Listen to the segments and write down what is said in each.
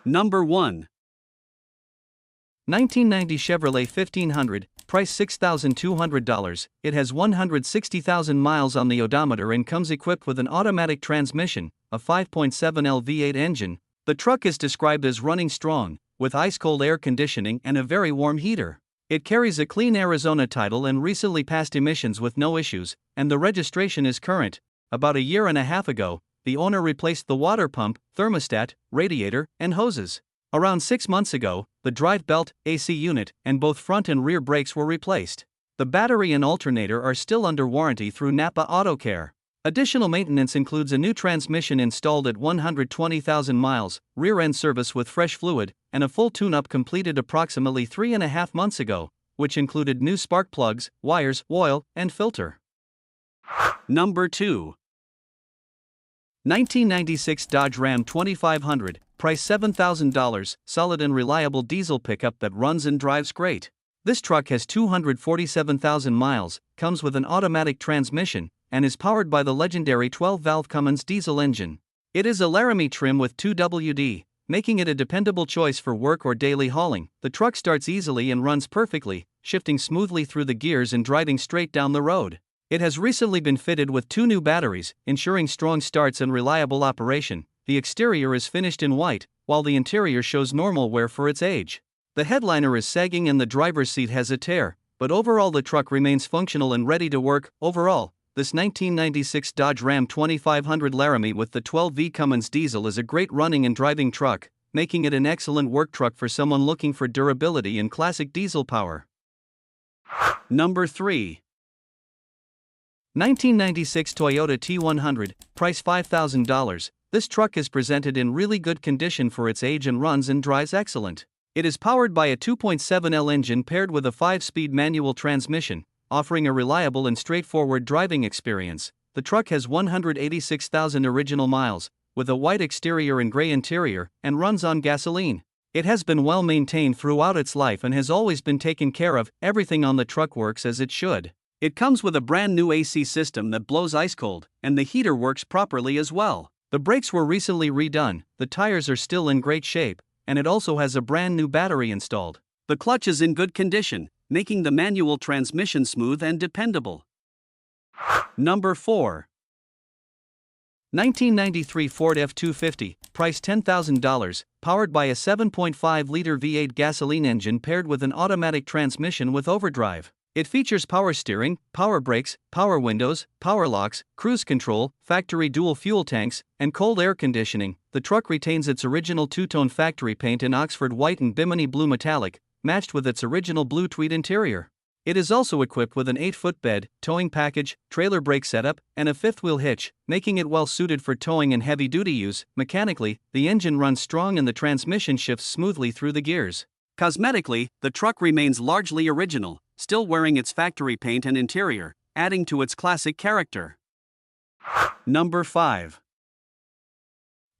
Number 1. 1990 Chevrolet 1500, price $6,200. It has 160,000 miles on the odometer and comes equipped with an automatic transmission, a 5.7L V8 engine. The truck is described as running strong, with ice-cold air conditioning and a very warm heater. It carries a clean Arizona title and recently passed emissions with no issues, and the registration is current. About a year and a half ago, the owner replaced the water pump, thermostat, radiator, and hoses. Around 6 months ago, the drive belt, AC unit, and both front and rear brakes were replaced. The battery and alternator are still under warranty through Napa Auto Care. Additional maintenance includes a new transmission installed at 120,000 miles, rear-end service with fresh fluid, and a full tune-up completed approximately 3.5 months ago, which included new spark plugs, wires, oil, and filter. Number 2. 1996 Dodge Ram 2500, price $7,000, solid and reliable diesel pickup that runs and drives great. This truck has 247,000 miles, comes with an automatic transmission, and is powered by the legendary 12-valve Cummins diesel engine. It is a Laramie trim with 2WD, making it a dependable choice for work or daily hauling. The truck starts easily and runs perfectly, shifting smoothly through the gears and driving straight down the road. It has recently been fitted with 2 new batteries, ensuring strong starts and reliable operation. The exterior is finished in white, while the interior shows normal wear for its age. The headliner is sagging and the driver's seat has a tear, but overall the truck remains functional and ready to work. Overall, this 1996 Dodge Ram 2500 Laramie with the 12V Cummins diesel is a great running and driving truck, making it an excellent work truck for someone looking for durability and classic diesel power. Number 3. 1996 Toyota T100, price $5,000. This truck is presented in really good condition for its age and runs and drives excellent. It is powered by a 2.7L engine paired with a 5-speed manual transmission, offering a reliable and straightforward driving experience. The truck has 186,000 original miles, with a white exterior and gray interior, and runs on gasoline. It has been well maintained throughout its life and has always been taken care of. Everything on the truck works as it should. It comes with a brand new AC system that blows ice cold, and the heater works properly as well. The brakes were recently redone, the tires are still in great shape, and it also has a brand new battery installed. The clutch is in good condition, making the manual transmission smooth and dependable. Number 4. 1993 Ford F250, price $10,000, powered by a 7.5-liter V8 gasoline engine paired with an automatic transmission with overdrive. It features power steering, power brakes, power windows, power locks, cruise control, factory dual fuel tanks, and cold air conditioning. The truck retains its original two-tone factory paint in Oxford white and Bimini blue metallic, matched with its original blue tweed interior. It is also equipped with an 8-foot bed, towing package, trailer brake setup, and a 5th-wheel hitch, making it well suited for towing and heavy-duty use. Mechanically, the engine runs strong and the transmission shifts smoothly through the gears. Cosmetically, the truck remains largely original, still wearing its factory paint and interior, adding to its classic character. Number 5.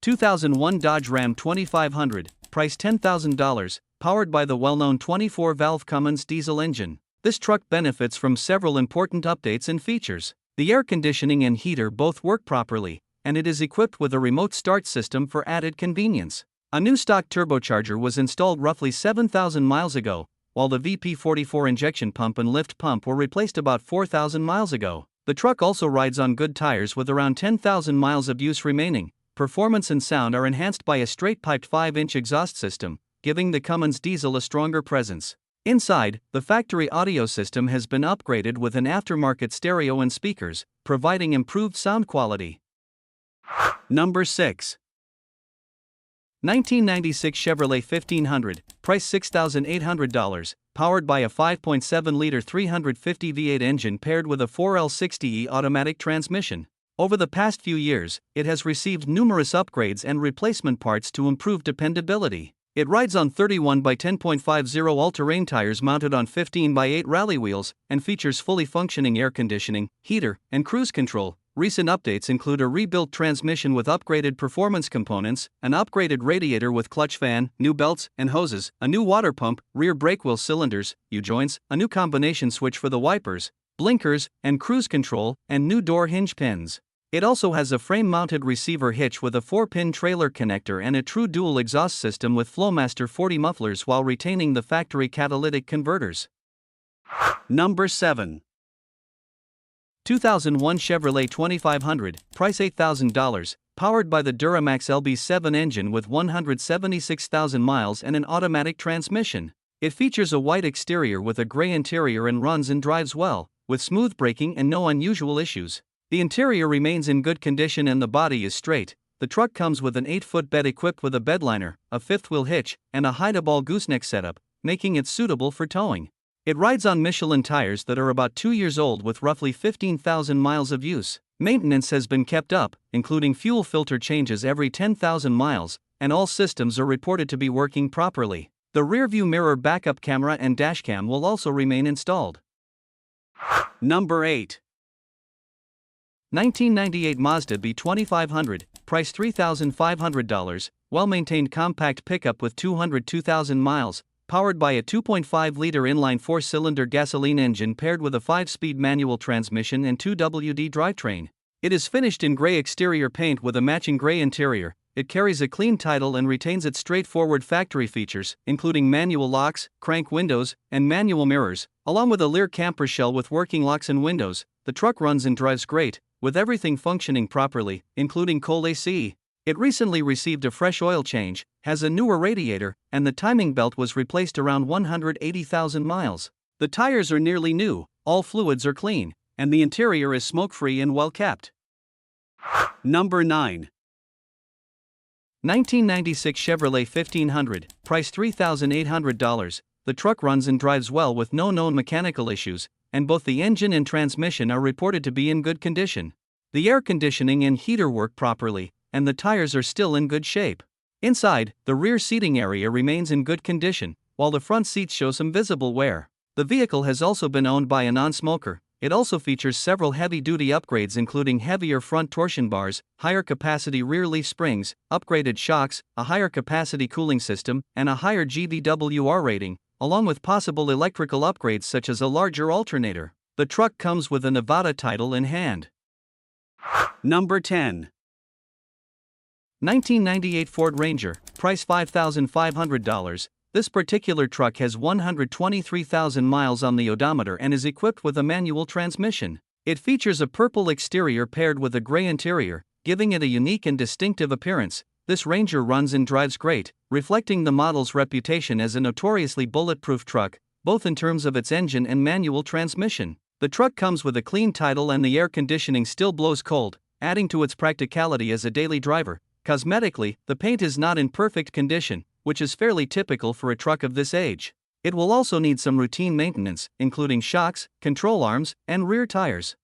2001 Dodge Ram 2500, price $10,000, powered by the well-known 24-valve Cummins diesel engine. This truck benefits from several important updates and features. The air conditioning and heater both work properly, and it is equipped with a remote start system for added convenience. A new stock turbocharger was installed roughly 7,000 miles ago, while the VP44 injection pump and lift pump were replaced about 4,000 miles ago. The truck also rides on good tires with around 10,000 miles of use remaining. Performance and sound are enhanced by a straight-piped 5-inch exhaust system, giving the Cummins diesel a stronger presence. Inside, the factory audio system has been upgraded with an aftermarket stereo and speakers, providing improved sound quality. Number 6. 1996 Chevrolet 1500, price $6,800, powered by a 5.7-liter 350 V8 engine paired with a 4L60E automatic transmission. Over the past few years, it has received numerous upgrades and replacement parts to improve dependability. It rides on 31 by 10.50 all-terrain tires mounted on 15 by 8 rally wheels, and features fully functioning air conditioning, heater, and cruise control. Recent updates include a rebuilt transmission with upgraded performance components, an upgraded radiator with clutch fan, new belts and hoses, a new water pump, rear brake wheel cylinders, U-joints, a new combination switch for the wipers, blinkers, and cruise control, and new door hinge pins. It also has a frame-mounted receiver hitch with a 4-pin trailer connector and a true dual exhaust system with Flowmaster 40 mufflers while retaining the factory catalytic converters. Number 7. 2001 Chevrolet 2500, price $8,000, powered by the Duramax LB7 engine with 176,000 miles and an automatic transmission. It features a white exterior with a gray interior and runs and drives well, with smooth braking and no unusual issues. The interior remains in good condition and the body is straight. The truck comes with an 8-foot bed equipped with a bedliner, a fifth-wheel hitch, and a hide-a-ball gooseneck setup, making it suitable for towing. It rides on Michelin tires that are about 2 years old with roughly 15,000 miles of use. Maintenance has been kept up, including fuel filter changes every 10,000 miles, and all systems are reported to be working properly. The rearview mirror backup camera and dashcam will also remain installed. Number 8. 1998 Mazda B2500, price $3,500, well-maintained compact pickup with 202,000 miles, powered by a 2.5-liter inline 4-cylinder gasoline engine paired with a 5-speed manual transmission and 2WD drivetrain. It is finished in gray exterior paint with a matching gray interior. It carries a clean title and retains its straightforward factory features, including manual locks, crank windows, and manual mirrors, along with a Lear camper shell with working locks and windows. The truck runs and drives great, with everything functioning properly, including cold AC. It recently received a fresh oil change, has a newer radiator, and the timing belt was replaced around 180,000 miles. The tires are nearly new, all fluids are clean, and the interior is smoke-free and well-kept. Number 9. 1996 Chevrolet 1500, price $3,800. The truck runs and drives well with no known mechanical issues, and both the engine and transmission are reported to be in good condition. The air conditioning and heater work properly, and the tires are still in good shape. Inside, the rear seating area remains in good condition, while the front seats show some visible wear. The vehicle has also been owned by a non-smoker. It also features several heavy-duty upgrades including heavier front torsion bars, higher capacity rear leaf springs, upgraded shocks, a higher capacity cooling system, and a higher GVWR rating, along with possible electrical upgrades such as a larger alternator. The truck comes with a Nevada title in hand. Number 10. 1998 Ford Ranger, price $5,500. This particular truck has 123,000 miles on the odometer and is equipped with a manual transmission. It features a purple exterior paired with a gray interior, giving it a unique and distinctive appearance. This Ranger runs and drives great, reflecting the model's reputation as a notoriously bulletproof truck, both in terms of its engine and manual transmission. The truck comes with a clean title and the air conditioning still blows cold, adding to its practicality as a daily driver. Cosmetically, the paint is not in perfect condition, which is fairly typical for a truck of this age. It will also need some routine maintenance, including shocks, control arms, and rear tires.